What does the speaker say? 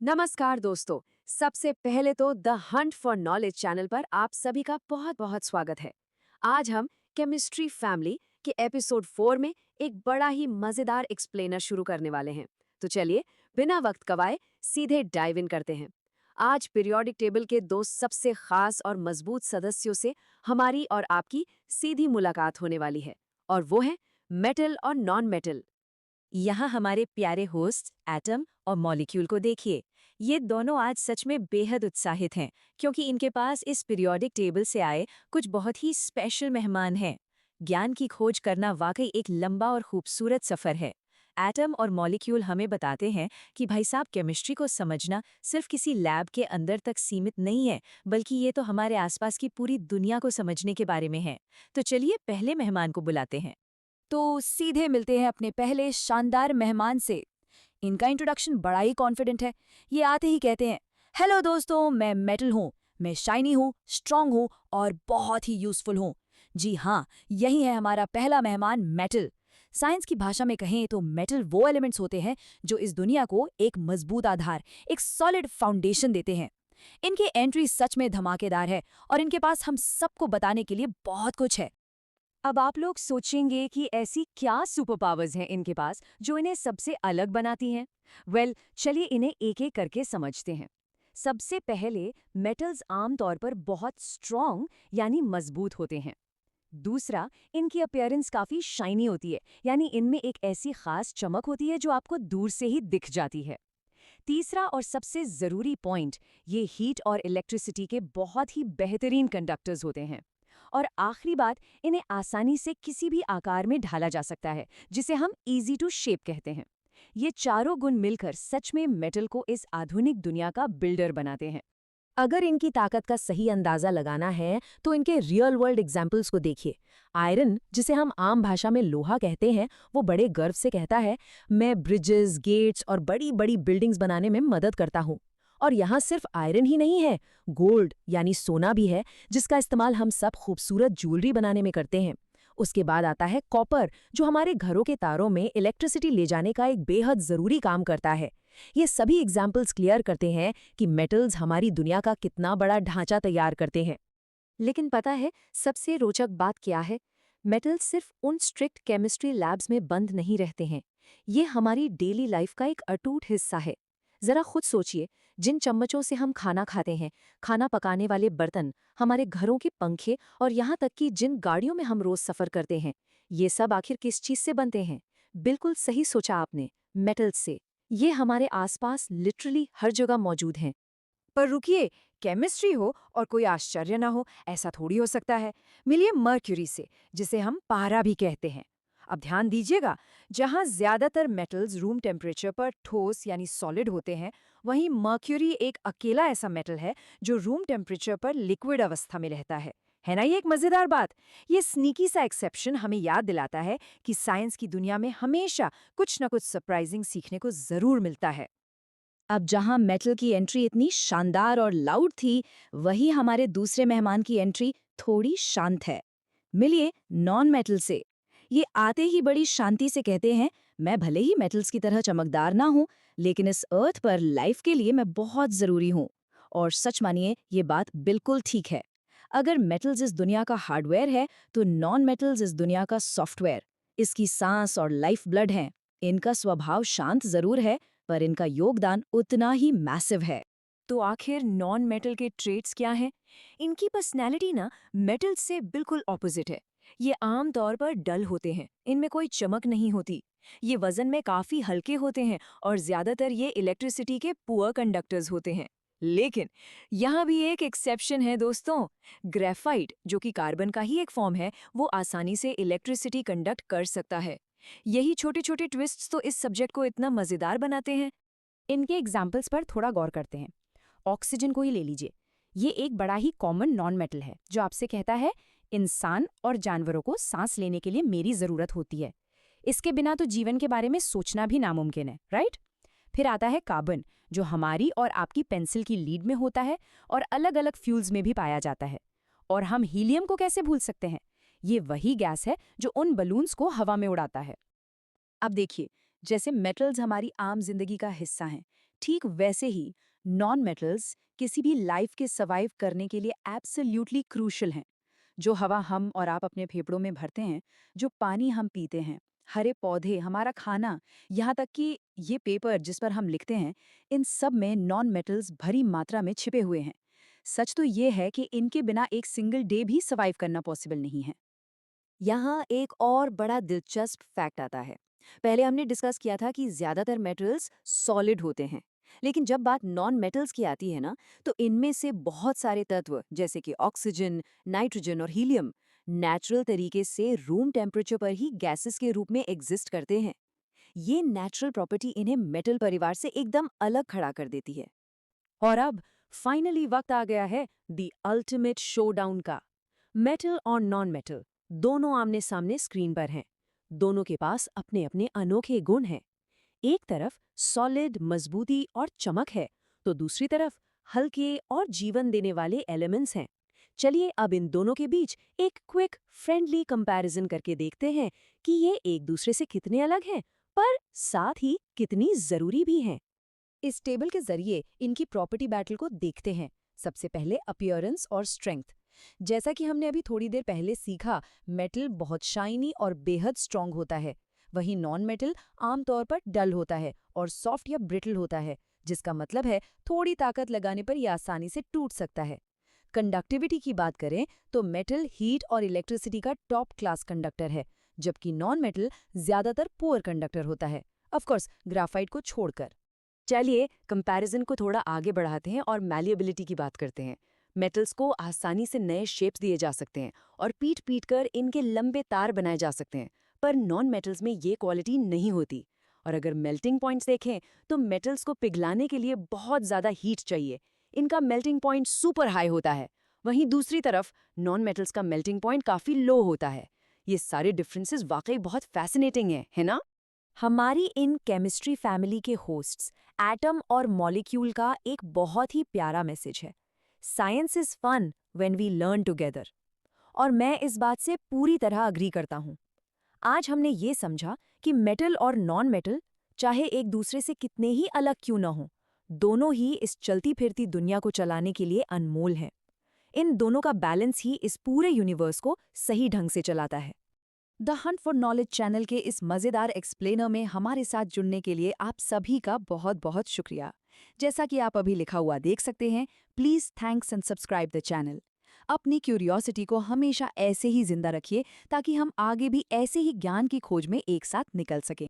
नमस्कार दोस्तों। सबसे पहले तो the Hunt for knowledge channel पर आप सभी का बहुत बहुत स्वागत है। आज हम केमिस्ट्री फैमिली के एपिसोड 4 में एक बड़ा ही मजेदार एक्सप्लेनर शुरू करने वाले हैं। तो चलिए बिना वक्त गवाए सीधे डाइव इन करते हैं। आज पीरियोडिक टेबल के दो सबसे खास और मजबूत सदस्यों से हमारी और आपकी सीधी मुलाकात होने वाली है, और वो है मेटल और नॉन मेटल। यहाँ हमारे प्यारे होस्ट एटम और मॉलिक्यूल को देखिए। ये दोनों आज सच में बेहद उत्साहित हैं क्योंकि इनके पास इस पीरियोडिक टेबल से आए कुछ बहुत ही स्पेशल मेहमान हैं। ज्ञान की खोज करना वाकई एक लंबा और खूबसूरत सफर है। एटम और मॉलिक्यूल हमें बताते हैं कि भाई साहब, केमिस्ट्री को समझना सिर्फ किसी लैब के अंदर तक सीमित नहीं है, बल्कि ये तो हमारे आसपास की पूरी दुनिया को समझने के बारे में है। तो चलिए पहले मेहमान को बुलाते हैं। तो सीधे मिलते हैं अपने पहले शानदार मेहमान से। इनका इंट्रोडक्शन बड़ा ही कॉन्फिडेंट है। ये आते ही कहते हैं, हेलो दोस्तों, मैं मेटल हूँ। मैं शाइनी हूँ, स्ट्रांग हूँ और बहुत ही यूजफुल हूँ। जी हाँ, यही है हमारा पहला मेहमान मेटल। साइंस की भाषा में कहें तो मेटल वो एलिमेंट्स होते हैं जो इस दुनिया को एक मजबूत आधार, एक सॉलिड फाउंडेशन देते हैं। इनकी एंट्री सच में धमाकेदार है और इनके पास हम सबको बताने के लिए बहुत कुछ है। अब आप लोग सोचेंगे कि ऐसी क्या सुपर पावर्स हैं इनके पास जो इन्हें सबसे अलग बनाती हैं। चलिए इन्हें एक एक करके समझते हैं। सबसे पहले, मेटल्स आमतौर पर बहुत स्ट्रॉन्ग यानी मजबूत होते हैं। दूसरा, इनकी अपीयरेंस काफी शाइनी होती है, यानी इनमें एक ऐसी खास चमक होती है जो आपको दूर से ही दिख जाती है। तीसरा और सबसे जरूरी पॉइंट, ये हीट और इलेक्ट्रिसिटी के बहुत ही बेहतरीन कंडक्टर्स होते हैं। और आखिरी बात, इन्हें आसानी से किसी भी आकार में ढाला जा सकता है, जिसे हम इजी टू शेप कहते हैं। ये चारों गुण मिलकर सच में मेटल को इस आधुनिक दुनिया का बिल्डर बनाते हैं। अगर इनकी ताकत का सही अंदाजा लगाना है तो इनके रियल वर्ल्ड एग्जाम्पल्स को देखिए। आयरन, जिसे हम आम भाषा में लोहा कहते हैं, वो बड़े गर्व से कहता है, मैं ब्रिजेस, गेट्स और बड़ी बड़ी बिल्डिंग्स बनाने में मदद करता हूँ। और यहाँ सिर्फ आयरन ही नहीं है, गोल्ड यानी सोना भी है, जिसका इस्तेमाल हम सब खूबसूरत ज्वेलरी बनाने में करते हैं। उसके बाद आता है कॉपर, जो हमारे घरों के तारों में इलेक्ट्रिसिटी ले जाने का एक बेहद जरूरी काम करता है। ये सभी एग्जाम्पल्स क्लियर करते हैं कि मेटल्स हमारी दुनिया का कितना बड़ा ढांचा तैयार करते हैं। लेकिन पता है सबसे रोचक बात क्या है? मेटल्स सिर्फ उन स्ट्रिक्ट केमिस्ट्री लैब्स में बंद नहीं रहते हैं। ये हमारी डेली लाइफ का एक अटूट हिस्सा है। जरा खुद सोचिए, जिन चम्मचों से हम खाना खाते हैं, खाना पकाने वाले बर्तन, हमारे घरों के पंखे और यहाँ तक कि जिन गाड़ियों में हम रोज सफर करते हैं, ये सब आखिर किस चीज से बनते हैं? बिल्कुल सही सोचा आपने, मेटल्स से। ये हमारे आसपास लिटरली हर जगह मौजूद हैं। पर रुकिए, केमिस्ट्री हो और कोई आश्चर्य ना हो, ऐसा थोड़ी हो सकता है। मिलिए मर्क्यूरी से, जिसे हम पारा भी कहते हैं। अब ध्यान दीजिएगा, जहां ज्यादातर मेटल्स रूम टेम्परेचर पर ठोस यानी सॉलिड होते हैं, वहीं मर्क्यूरी एक अकेला ऐसा मेटल है जो रूम टेम्परेचर पर लिक्विड अवस्था में रहता है ना? ये एक मजेदार बात। ये स्नीकी सा एक्सेप्शन हमें याद दिलाता है कि साइंस की दुनिया में हमेशा कुछ न कुछ सरप्राइजिंग सीखने को जरूर मिलता है। अब जहां मेटल की एंट्री इतनी शानदार और लाउड थी, वही हमारे दूसरे मेहमान की एंट्री थोड़ी शांत है। मिलिए नॉन मेटल से। ये आते ही बड़ी शांति से कहते हैं, मैं भले ही मेटल्स की तरह चमकदार ना हूं, लेकिन इस अर्थ पर लाइफ के लिए मैं बहुत जरूरी हूं। और सच मानिए, ये बात बिल्कुल ठीक है। अगर मेटल्स इस दुनिया का हार्डवेयर है, तो नॉन मेटल्स इस दुनिया का सॉफ्टवेयर। इसकी सांस और लाइफ ब्लड हैं। इनका स्वभाव शांत जरूर है, पर इनका योगदान उतना ही मैसिव है। तो आखिर नॉन मेटल के ट्रेट्स क्या हैं? इनकी पर्सनैलिटी ना मेटल से बिल्कुल ऑपोजिट है। ये आम तौर पर डल होते हैं, इनमें कोई चमक नहीं होती। ये वजन में काफी हल्के होते हैं और ज्यादातर ये इलेक्ट्रिसिटी के पुअर कंडक्टर्स होते हैं। लेकिन यहाँ भी एक एक्सेप्शन है दोस्तों। ग्रेफाइट, जो कि कार्बन का ही एक फॉर्म है, वो आसानी से इलेक्ट्रिसिटी कंडक्ट कर सकता है। यही छोटे छोटे ट्विस्ट्स तो इस सब्जेक्ट को इतना मजेदार बनाते हैं। इनके एग्जाम्पल्स पर थोड़ा गौर करते हैं। ऑक्सीजन को ही ले लीजिए। ये एक बड़ा ही कॉमन नॉन मेटल है जो आपसे कहता है, इंसान और जानवरों को सांस लेने के लिए मेरी जरूरत होती है। इसके बिना तो जीवन के बारे में सोचना भी नामुमकिन है, राइट? फिर आता है कार्बन, जो हमारी और आपकी पेंसिल की लीड में होता है और अलग अलग फ्यूल्स में भी पाया जाता है। और हम हीलियम को कैसे भूल सकते हैं? ये वही गैस है जो उन बलून्स को हवा में उड़ाता है। अब देखिए, जैसे मेटल्स हमारी आम जिंदगी का हिस्सा हैं, ठीक वैसे ही नॉन मेटल्स किसी भी लाइफ के सर्वाइव करने के लिए एब्सोल्युटली क्रूशल हैं। जो हवा हम और आप अपने फेफड़ों में भरते हैं, जो पानी हम पीते हैं, हरे पौधे, हमारा खाना, यहाँ तक कि ये पेपर जिस पर हम लिखते हैं, इन सब में नॉन मेटल्स भरी मात्रा में छिपे हुए हैं। सच तो ये है कि इनके बिना एक सिंगल डे भी सर्वाइव करना पॉसिबल नहीं है। यहाँ एक और बड़ा दिलचस्प फैक्ट आता है। पहले हमने डिस्कस किया था कि ज्यादातर मेटल्स सॉलिड होते हैं, लेकिन जब बात नॉन मेटल्स की आती है ना, तो इनमें से बहुत सारे तत्व जैसे कि ऑक्सीजन, नाइट्रोजन और हीलियम नेचुरल तरीके से रूम टेम्परेचर पर ही गैसेस के रूप में एग्जिस्ट करते हैं। ये नेचुरल प्रॉपर्टी इन्हें मेटल परिवार से एकदम अलग खड़ा कर देती है। और अब फाइनली वक्त आ गया है द अल्टीमेट शोडाउन का। मेटल और नॉन मेटल दोनों आमने सामने स्क्रीन पर हैं। दोनों के पास अपने अपने अनोखे गुण हैं। एक तरफ सॉलिड मजबूती और चमक है, तो दूसरी तरफ हल्के और जीवन देने वाले एलिमेंट्स हैं। चलिए अब इन दोनों के बीच एक क्विक फ्रेंडली कंपैरिजन करके देखते हैं कि ये एक दूसरे से कितने अलग हैं, पर साथ ही कितनी जरूरी भी हैं। इस टेबल के जरिए इनकी प्रॉपर्टी बैटल को देखते हैं। सबसे पहले अपीयरेंस और स्ट्रेंथ। जैसा कि हमने अभी थोड़ी देर पहले सीखा, मेटल बहुत शाइनी और बेहद स्ट्रांग होता है, वहीं नॉन मेटल आमतौर पर डल होता है और सॉफ्ट या ब्रिटल होता है, जिसका मतलब है थोड़ी ताकत लगाने पर यह आसानी से टूट सकता है। कंडक्टिविटी की बात करें तो मेटल हीट और इलेक्ट्रिसिटी का टॉप क्लास कंडक्टर है, जबकि नॉन मेटल ज्यादातर पुअर कंडक्टर होता है, ऑफकोर्स ग्राफाइट को छोड़कर। चलिए कंपैरिजन को थोड़ा आगे बढ़ाते हैं और मैलिएबिलिटी की बात करते हैं। मेटल्स को आसानी से नए शेप्स दिए जा सकते हैं और पीट पीट कर इनके लंबे तार बनाए जा सकते हैं, पर नॉन मेटल्स में ये क्वालिटी नहीं होती। और अगर मेल्टिंग पॉइंट्स देखें तो मेटल्स को पिघलाने के लिए बहुत ज़्यादा हीट चाहिए। इनका मेल्टिंग पॉइंट सुपर हाई होता है। वहीं दूसरी तरफ नॉन मेटल्स का मेल्टिंग पॉइंट काफ़ी लो होता है। ये सारे डिफरेंसेस वाकई बहुत फैसिनेटिंग हैं, है ना? हमारी इन केमिस्ट्री फैमिली के होस्ट्स एटम और मॉलिक्यूल का एक बहुत ही प्यारा मैसेज है। Science is fun when we learn together. और मैं इस बात से पूरी तरह अग्री करता हूँ। आज हमने ये समझा कि मेटल और नॉन मेटल चाहे एक दूसरे से कितने ही अलग क्यों न हों, दोनों ही इस चलती फिरती दुनिया को चलाने के लिए अनमोल हैं। इन दोनों का बैलेंस ही इस पूरे यूनिवर्स को सही ढंग से चलाता है। The Hunt for knowledge channel के इस मज़ेदार एक्सप्लेनर में हमारे साथ जुड़ने के लिए आप सभी का बहुत बहुत शुक्रिया। जैसा कि आप अभी लिखा हुआ देख सकते हैं, please thanks and subscribe the channel. अपनी क्यूरियोसिटी को हमेशा ऐसे ही जिंदा रखिए ताकि हम आगे भी ऐसे ही ज्ञान की खोज में एक साथ निकल सकें।